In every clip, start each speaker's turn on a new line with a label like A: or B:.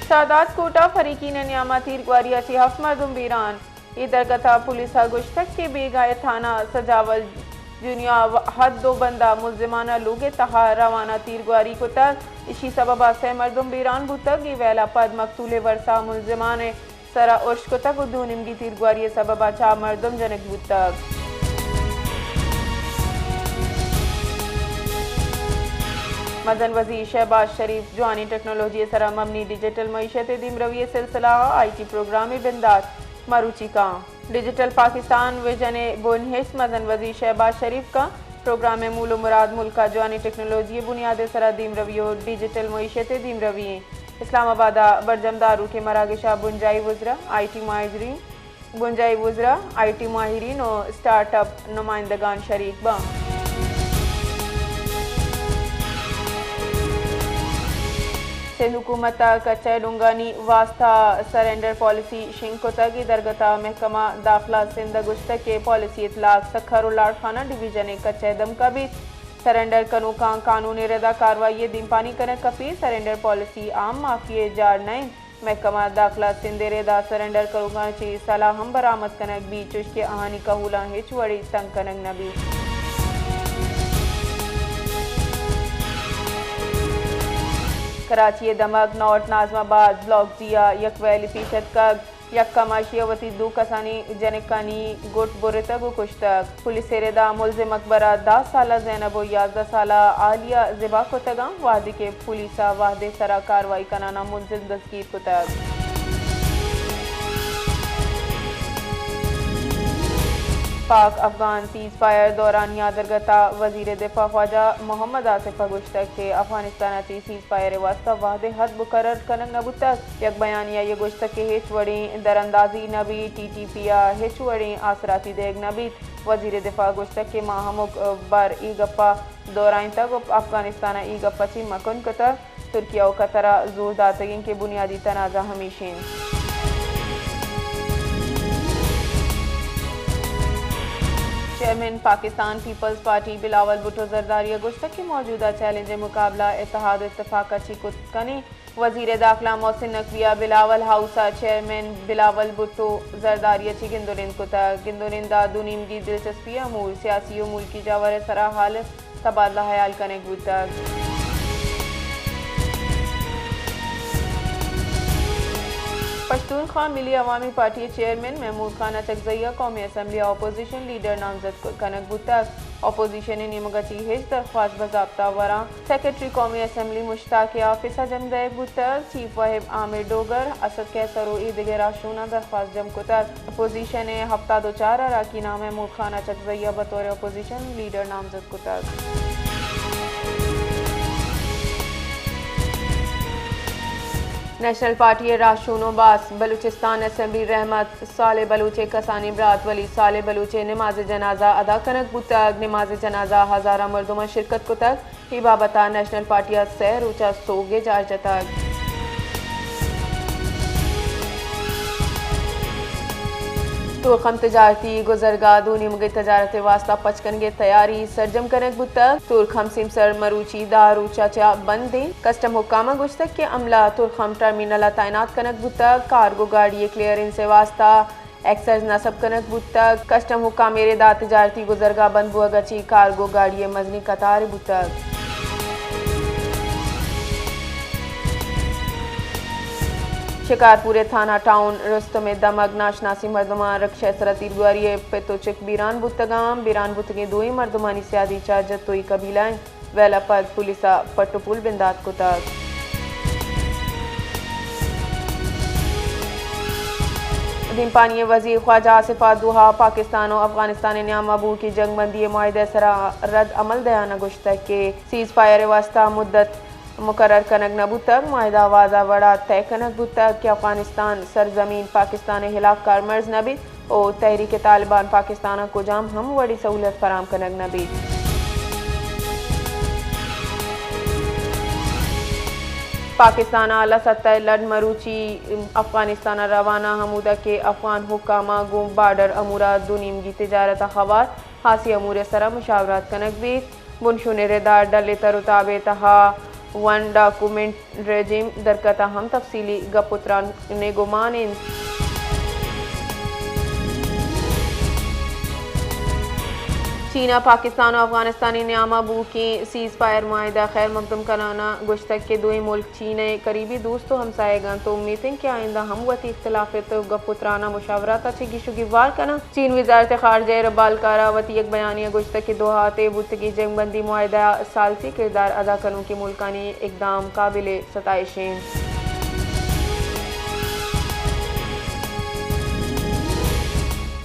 A: सादात कोटा फरीकीन न्यामा तीरगवारिया ची 7 मर्दुम बीरान इधरगता पुलिस गुश्तक के बेगाए थाना सजावल जुनिया हद 2 बंदा मुलजिमाना लोगे तहा रवाना तीरगवारी को तक इसी सबबा से मर्दुम बीरान बुतक ये वेला पद मकतूले वर्षा मुलजिमान सरा उर्श को तक दो निमगी तीरगवारी सबबा चा मर्दुम जनक बुतक मदन वजीर शहबाज शरीफ जवानी टेक्नोलॉजी सरा मबनी डिजिटल मईशत दिमरवी सिलसिला IT प्रोग्राम बिंदात मरूची का डिजिटल पाकिस्तान विजन बुनहिस मदन वजीर शहबाज शरीफ का प्रोग्राम मूल मुराद मुल्क का जवानी टेक्नोलॉजी बुनियाद सरा दिमरवी डिजिटल मईशत दिमरवी इस्लामाबाद बरजमदारू के मरागिशा बुंजाई वज़रा IT माहिरीन और स्टार्टअप नुमाइंदगान शरीक बा सिंध हुकूमत कच्चे डुंगानी वास्ता सरेंडर पॉलिसी शिंकोतगी दरगता महकमा दाखिला सिंध गुश्तक के पॉलिसी इतलाक सखर लाड़खाना डिवीजन कच्चे दम का भी सरेंडर कनु का कानूनी रदा कार्रवाई दिन पानी करने कपी सरेंडर पॉलिसी आम माफिए जार नए महकमा दाखिला सिंध रेदा सरेंडर करूगा ची सलाह हम बरामद कनक भी चुश के आहानी कहूला हिच वड़ी तंग कनक नबी कराची दमक नॉर्थ नाजमाबाद ब्लॉक जिया यकवैली का यक्का माशियावती 2 कसानी जनकानी गुट बुरतग कुश्तक पुलिस रेदा मुलजिम अकबरा 10 साल जैनब और 11 साल आलिया जिबा को तगा वादी के पुलिसा वादे सरा कार्रवाई कराना मुलजिम दस्तगीर को तग पाक अफगान सीज फायर दौरान यादरगता वजीर दिफा ख्वाजा मोहम्मद आसिफ गुश्तक के अफगानिस्तान सीज फायर वास्ता वादे हद मुकर्रर कनंग नबुतक यक बयानिया ये गुश्तक के हिच वड़ी दरअंदाजी नबी TTPया हिच वड़ी आसराती देग नबी वजीर दिफा गुश्तक के माहमुक बर ई गप्पा दौरान तक अफगानिस्तान ई गप्पा ची मकन कतर तुर्किया और कतरा जोर दातगिन के बुनियादी तनाज़ा हमीशिन chairman Pakistan peoples party Bilawal Bhutto Zardari गुश्तक के मौजूदा चैलेंज मुकाबला इत्तेहाद इत्तफाक कनी वजीर दाखिला मोहसिन नकविया बिलावल हाउसा चेयरमैन बिलावल भुट्टो जरदारी गिंदोरिंद कुता गिंदोरिंदा दुनीम की दिलचस्पी अमूर सियासी अमूर की जावर सरा हाल तबादला हयाल कने गुतक पश्तूनख्वा मिली अवामी पार्टी चेयरमैन महमूद खान अचकजैया कौमी असम्बली अपोजिशन लीडर नामजद कनक बुतक अपोजिशन निमगची हिज दरख्वास्त बजाब्ता वरा सेक्रेटरी कौमी असम्बली मुश्ताक आफिसा जमदे बुतक चीफ वाहिब आमिर डोगर असद कैसर और ईद राशूना दरख्वास्त जम कुतक अपोजिशन हफ्ता 2-4 अराकीना महमूद खान अचकजैया बतौर अपोजिशन लीडर नामजद कुतक नेशनल पार्टी राशूनो बास बलूचिस्तान असम्बली रहमत साले बलूचे कसानी बरात वली साले बलूचे नमाज जनाजा अदा कनक बुतक नमाज जनाजा हजारा मर्दुमा शिरकत को तक ही बाबता नेशनल पार्टी से रूचा सोगे जार जतक तुर्खम तजारती गुजरगा दूनी मुगे तजारत वास्ता पचकन गे तैयारी सरजम कनक बुतक तुर्खम सिमसर मरूची दारूचा चा बंदे कस्टम हुकामा गुश्तक के अमला तुर्खम टर्मिनल तैनात कनक बुतक कार्गो गाड़ी क्लियरेंस से वास्ता एक्साइज नसब कनक बुतक कस्टम हुकाम मेरे दा तजारती गुजरगा बंद बुअगची कार्गो गाड़ी मजनी कतार बुतक शिकारपुरे थाना टाउन रस्तम दमग नाशनासी मर्दमा रक्षा सरती गुआरी पेतोचिक बीरान बुतगे 2 मर्दमानी सियादी चा जतोई कबीलाएं वेला पद पुलिसा पट्टुपुल बिंदात को तक दिनपानी वजीर ख्वाजा आसिफा दुहा पाकिस्तान और अफगानिस्तान न्याम अबू की जंगबंदी माहिदे सरा रद्द अमल दयाना गुश्तक के सीज फायर वास्ता मुद्दत मुकर्रर कनक नबुतक माहिदा वाजा वड़ा तय कनक बुतक के अफगानिस्तान सरजमीन पाकिस्तान हिलाफ कार मर्ज नबी और तहरीक तालिबान पाकिस्तान को जाम हम वड़ी सहूलत फराम कनक नबी पाकिस्तान आला सत्ता लड़ मरूची अफगानिस्तान रवाना हमूदा के अफगान हुकामा गुम बार्डर अमूरा दुनीम की तिजारत खवार हासी अमूर सरा मुशावरत कनक भी मुनशुन रेदार डले तरुताबे तहा वन डॉक्यूमेंट रेजिम दरकता हम तफसीली गपुत्रा ने गुमानिन चीना पाकिस्तान और अफगानिस्तानी न्यामा बू की सीज़ फायर मुआहिदा खैर मकदम कराना गुश्तक के दो मुल्क चीन करीबी दोस्तों हमसाएगन तो उम्मीद है कि आइंदा हम वती इख्तलाफ तो गपुत्राना मुशावरा का गिशुगी वार करना चीन वजारत खारजा रबाल कारावती एक बयानिया गुश्तक के दो हाथे बुतगी जंगबंदी मुआहिदा सालसी किरदार अदा करने की मुल्कानी इकदाम काबिल सताइशें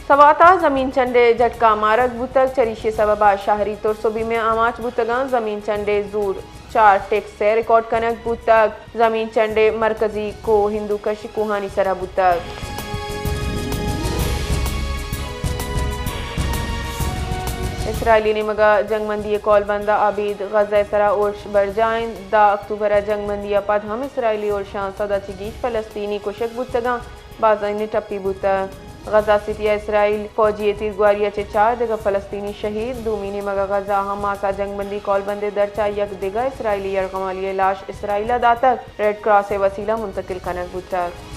A: सवाता जमीन चंडे झटका मारक बुतक चरीशे सबबा शहरी तौर सोबी में आमाच बुतगा जमीन चंडे जूर 4 टेक्स से रिकॉर्ड कनक बुतक जमीन चंडे मरकजी को हिंदू कश कुहानी सरा बुतक इसराइली ने मगा जंगबंदी कॉल बंदा आबिद गजा सरा उर्श बरजाइन दा अक्टूबर जंगबंदी पद हम इसराइली और शाह सदा चिगीश फलस्तीनी कुशक बुतगा बाजाइन टप्पी बुतक गजा सिटिया इसराइल फौजी तीरगुआरिया चे 4 दिगा फलस्तीनी शहीद दूमीनी मगा गजा हमासा जंगबंदी कॉल बंदे दरचा यक दिगा इसराइली यरगमाली लाश इसराइला दातक रेड क्रॉस वसीला मुंतकिल कनक बुतक